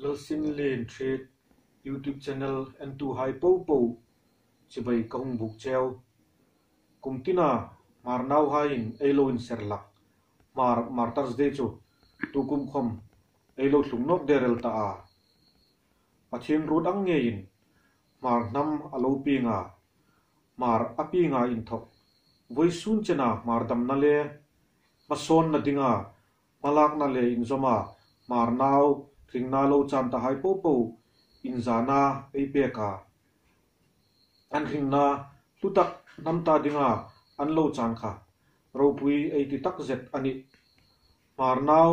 Lalsin Lane Trade YouTube channel and tu hai po po chibai kahung buk cheo kumtina mar nau hain elo in serlak mar martars de chu tu kum khom elo thlungnok derel ta a pathin rut ang nge in mar nam alo pinga mar apinga inthawk voi sun chena mar dam na le pason na dinga malak na le in zoma mar nau ringna lo chan ta hai po po in zana ei peka an ringna lutak namta dinga an lo chan kha ropui ei ti tak zet ani mar nau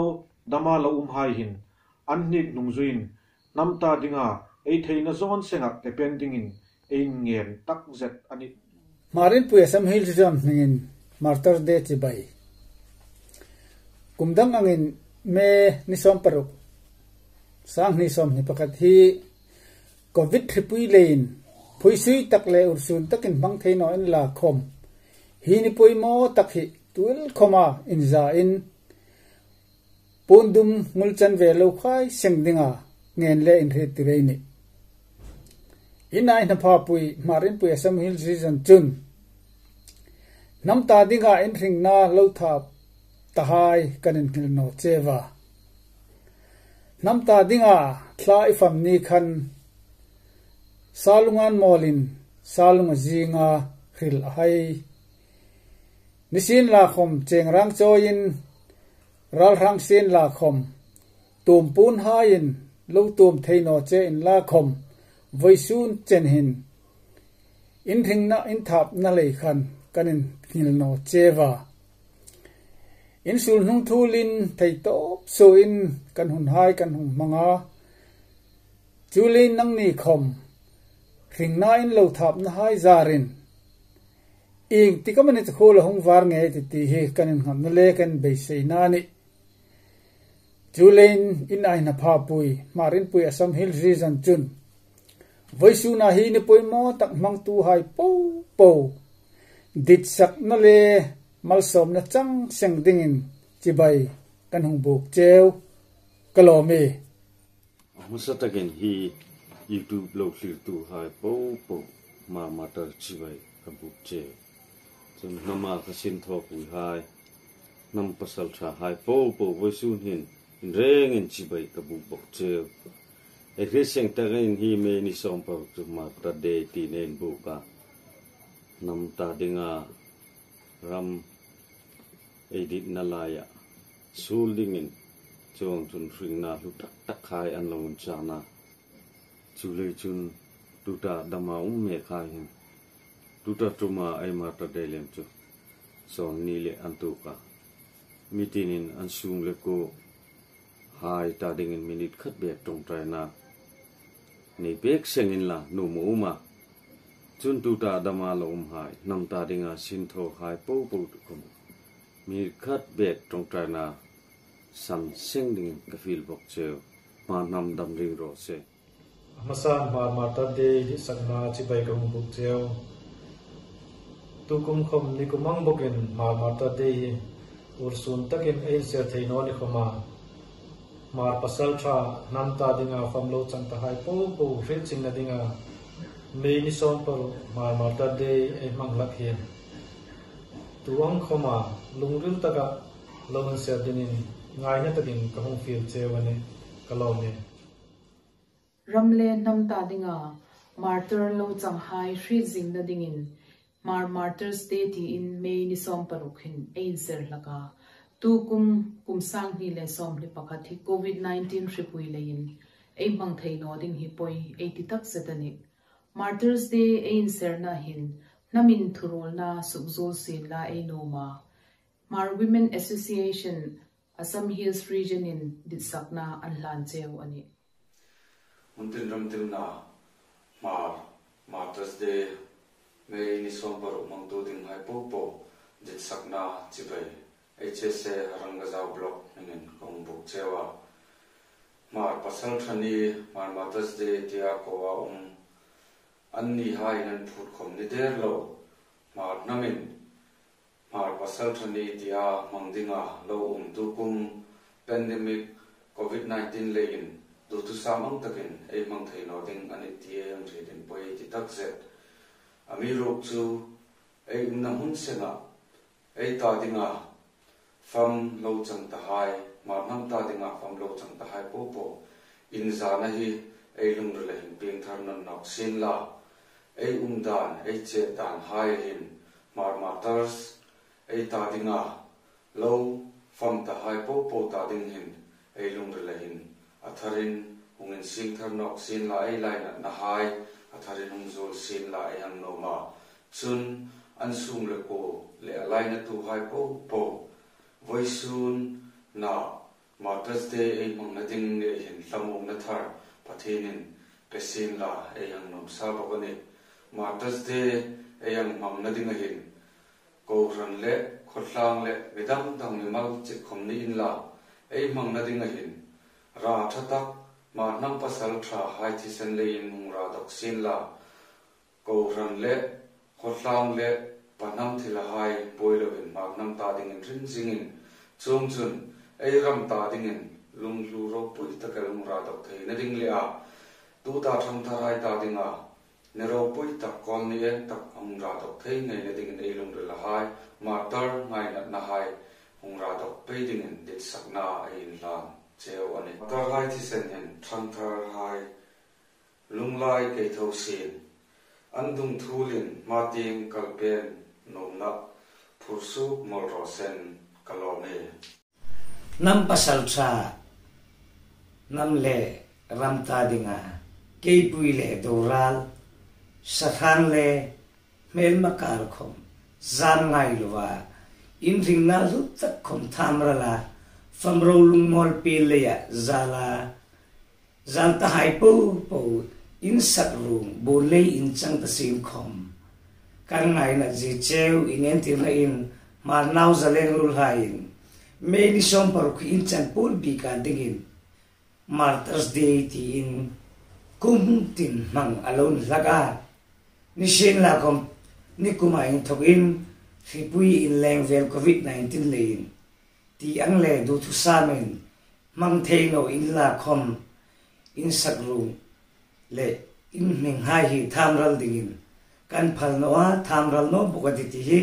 dama lo hai hin an nit nungzuin namta dinga ei theina zon senga depending in ei ngem tak zet ani marin pu Assam hil jon ngin martar de chibai kumdang angin me nisom paruk sang ni som ni pakat hi covid thipui lein phuisui takle ursun takin bang theino in la khom hi ni pui mo takhi tul khoma in za in pundum mulchan ve lo khai sengdinga ngen le in re tireini inai na pha pui marin pu Assam hil season chun namta dinga in ringna lo thap tahai kanin hil no chewa namta dinga thla ifam ni khan salungan molin salunga zinga khil hai nisin la khom cheng rang choin ral rang sin la khom tum pun hain lo tum theino che in la khom voisun chen hin in thingna in thap na le khan kanin hil no chewa in sul nung thulin thei top so in kan hun hai kan hung manga chulin nang ni khom ringna in lo thap na hai zarin ing tikamani khol hung war nge ti he kanin ham na le kan be seina ni chulin in ai na pha pui marin pui Assam hil season chun voisu na hi ni pui mo tak mang tu hai po po dit sak na le mal som na chang seng dingin chibai kan hung buk cheu kalomi musatagen hi YouTube lo clear tu hai po po ma matar chibai kan buk che chum nama ka sin tho pu hai nam pasal tha hai po po voisun hin reng in chibai ka buk bok cheu e reseng ta gen hi me ni som pa tu ma pra de ti nen bu ka nam ta dinga ram edit nalaya suldingin chong chun ringna lu tak khai an lon chana chule chun tuta dama me khai hin tuta tuma ai ma ta delem chu son ni le antuka mitinin an sung le ko hai ta dingin minute khat be tong trai na ni bek sengin la nu mu ma chun tuta dama lo hai nam ta dinga sin tho hai po po kum mi khat bek tong trai na sam sing ding ka feel bok cheu ma nam dam ring ro se Asaam Hmar Martyr de hi sakna chibai kahung buk cheo tu kum khom ni kumang bokin Hmar Martyr de ursun takin ei se theino ni khoma mar pasal tha namta dinga famlo chanta hai po po fetching na dinga me ni som par Hmar Martyr de ei manglak hian tuang khoma lungril taka lon se dinin ngai na takin kahung feel chewani kalome ramle namta dinga martyr lo chang hai shri jing na dingin Hmar Martyr's Day ti in May ni som parukhin ein ser laka tu kum sang hi le som li pakhathi COVID-19 ripui lein ei mang thei no ding hi poi 80 tak setani Martyr's Day ein ser na hin namin thurol na subzol sin la ei no ma Hmar Women Association Assam Hills region in ditsakna anlan cheu ani untin ramtil na Martyr's Day me ni som par mang tu ding hai po po ditsakna chibai HPCD Harangajao block nen kong buk chewa mar pasal thani Hmar Martyr's Day tia ko anni hai nan phut khom ni der lo mar namin mar pasal thani tia mangdinga lo tu kum pandemic COVID-19 lein du tu samang takin ei mang thei no ding ani tie ang thei den poi ti tak zet ami rok chu ei na hun senga ei ta dinga fam lo chang ta hai ma nam ta dinga fam lo chang ta hai po po in za na hi ei lung le hin ping thar nan nok sin la ei dan ei che dan hai hin Hmar Martyrs ei ta dinga lo fam ta hai po po ta ding hin ei lung le hin atharin hungin sing thar nok sin la ei lai na hai atharin hung zol sin la ei ang no ma chun an sum le ko le lai na tu hai po po voi sun na Martyrs Day ei mang na ding ne hin hlamom na thar pathinin pesin la ei ang nom sa ba ko ni Martyrs Day ei ang mang na ding hin ko ran le khotlang le vedam dang ni mal che khom ni in la ei mang na ding hin ra thatak ma nam pasal tha hai thi sen le in mung ra dok sin la ko ran le khotlang le panam thila hai boilo in mag nam ta ding in rin singin chung chun ei ram ta ding in lung lu ro pui ta ka lung ra dok thei na ding le a tu ta tham tharai ta ding a ne ro pui ta kol ni en tak ang ra dok thei nei na ding in ei lung la hai martyr ngai na hai hung ra dok pe ding in dit sakna ei lan cheo ani ta hai thi sen hen thang thar hai lung lai ke tho sin an dung thulin ma ting kalpen nom na phursu mol ro sen kalone nam pasal tha nam le ram ta dinga ke pui le doral sathan le mel makar khom zan ngai luwa in ring na lu tak khom thamra la fam ro lung mol pe le ya zala zan ta hai po po in sak room bo le in chang ta sim khom kan ngai na ji cheu in en tir na in mar nau zaleng rul hain me ni som par ku in chan pul bi ka dingin Martyrs Day ti in kum tin mang alon laga ni shin la kom ni kuma in thok in Ropui in leng vel COVID-19 lein ti ang le du thu samen mang thei no in la khom in sak room le in meng hai hi thamral dingin kan phal noa thamral no bukati ti hi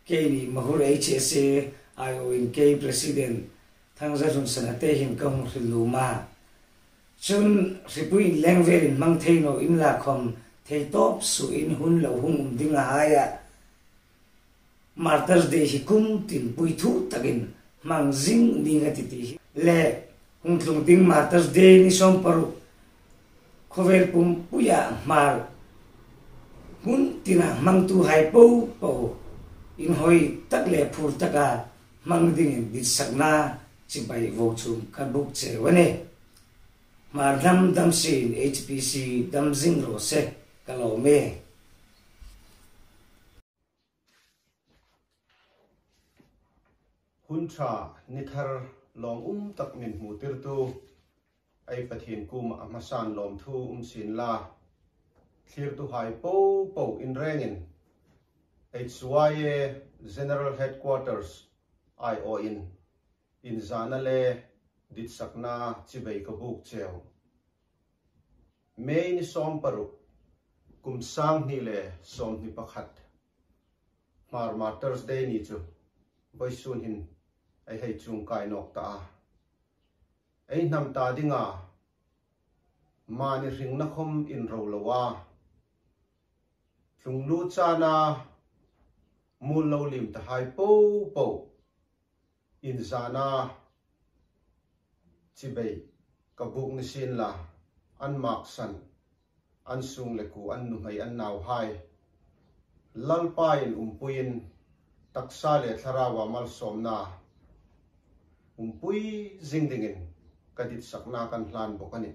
ke ni Mahur HPCD president Thangzahlun Sanate hin kong riluma chun Ropui lengvel in mang thei no in la khom thei top su in hun lo hung dinga haya Martyrs Day hi kum tin pui thu takin mang zing ni ngati ti le hung tlung ding Martyrs Day ni som paru khovel pum puya mar hun tina mang tu hai po po in hoi tak le phur taka mang ding in dit sakna chibai vo chum kan buk che wane mar dam sin HPC dam zing ro se kalo me hun tha ni thar lom tak min mu tir tu ai pathin kum amasan lom thu sin la clear tu hai po po in rengin II General Headquarters IO in zanale dit sakna chibei ka buk cheu me ni som paru kum sang ni le som ni pakhat Hmar Martyrs Day ni chu boi sun hin ai hei chung kai nok ta ai nam ta dinga ma ni ring na khom in ro lawa tlung lu chana mul lo lim ta hai po po in zana chibei ka buk ni sin la an mak san an sung le ku an nu mai an naw hai lalpa in umpuin taksa le tharawa mal somna umpui zingdingin kadit sakna kan hlan bokani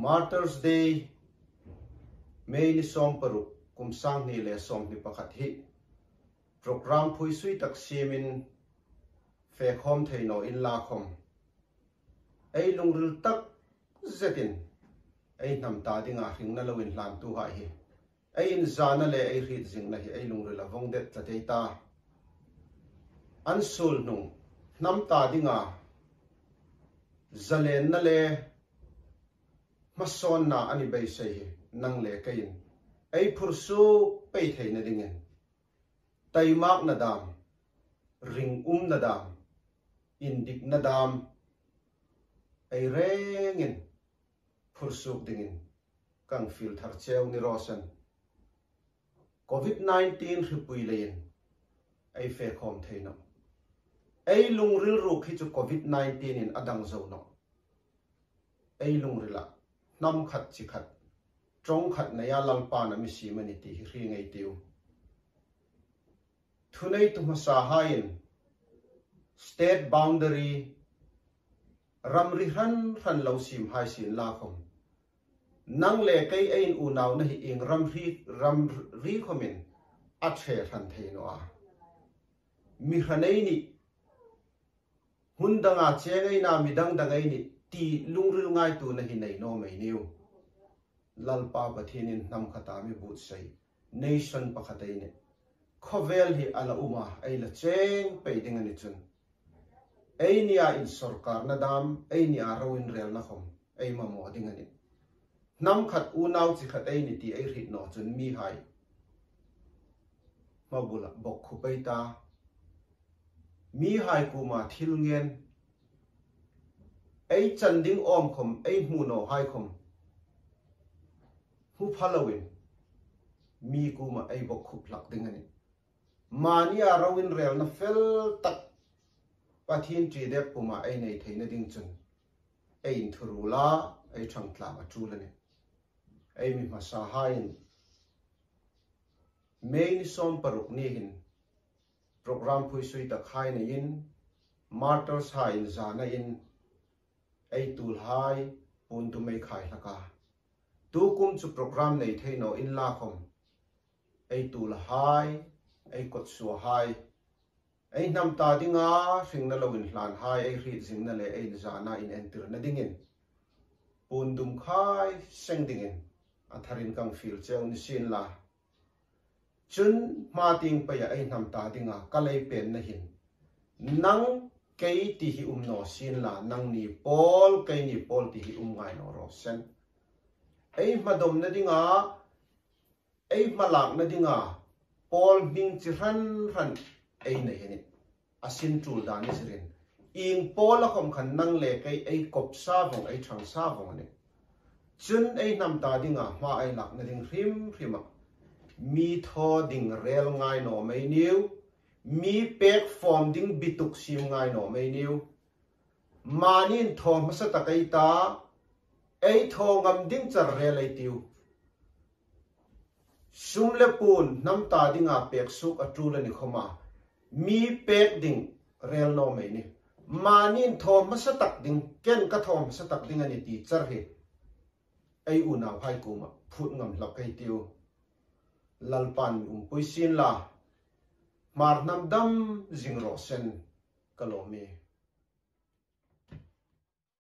Martyrs Day May ni som paru kum sang ni le som ni pakhat hi program phui sui tak simin fe khom theino in la khom ei lungril tak zetin ei nam ta dinga hring na lowin hlan tu ha hi ei in zana le ei rit jing na hi ei lungril avong det tla deita an sul nung nam ta dinga zalen na le mason na ani bai sei nang le kain ai phursu pei thei na dingen taimak na dam ring na dam indik na dam ai rengin phursuk dingin kang fil thar cheu ni rosan COVID-19 Ropui lein ai fe khom thei no ai lungril ru khi chu COVID-19 in adang zo no ai lungrila nam khat chi khat trong khat na ya lalpa na mi si mani ti ri ngai tiu thunei tu ma sa hain state boundary ramri ran lo sim hai sin la khom nang le kai ein u naw na hi ing ram ri khomin a the ran thei no a mi hanei ni hundanga chengai na midang dangai ni ti lungril ngai tu na hi nei no mai niu lalpa pathinin nam khata mi but sei nation pakhatai ne khovel hi ala uma ai la cheng pe ding ani chun ai nia in sarkar na dam ai nia rawin rel na khom ai ma mo ding ani nam khat u naw chi khat ai ni ti ai rit no chun mi hai ma bula bok khu pai ta mi hai ku ma thil ngen ai chan ding om khom ai mu no hai khom hu phalawin mi ku ma ai bok khu plak ding ani mania rawin rel na fel tak pathin tri dek pu ma ai nei theina ding chun ai in thurula ai thangtla ma chulani ai mi ma sa hain main som paruk ni hin program phui sui ta khai na in martyrs ha in zana in ai tul hai pun tu mai khai laka tu kum chu program nei theino in la khom ai tul hai ai kot su hai ai nam ta dinga sing na lowin hlan hai ai ri jing na le ai zana in enter na dingin pun dum khai seng dingin atharin kang fil cheu ni sin la chun ma ting pa ya ai nam ta dinga kalai pen na hin nang kei ti hi no sin la nang ni pol kei ni pol ti hi ngai no ro sen ai madom na dinga ai malak na dinga pol bing chi ran ai na hin asin tul dan ni sirin ing pol a khom khan nang le kei ai kop sa vong ai thang sa vong ne chun ai nam ta dinga ma ai lak na ding hrim mi tho ding rel ngai no mai niu mi pek form ding bituk sim ngai no mai niu manin tho masa ta kai ta ai tho ngam ding char rel ai tiu sum le pun nam ta dinga pek suk atul ani khoma mi pek ding rel no mai ni manin tho masa tak ding ken ka tho masa tak ding ani ti char he ai u na phai ku ma phut ngam lak kai tiu lalpan pui sin la mar nam dam jing ro sen kalomi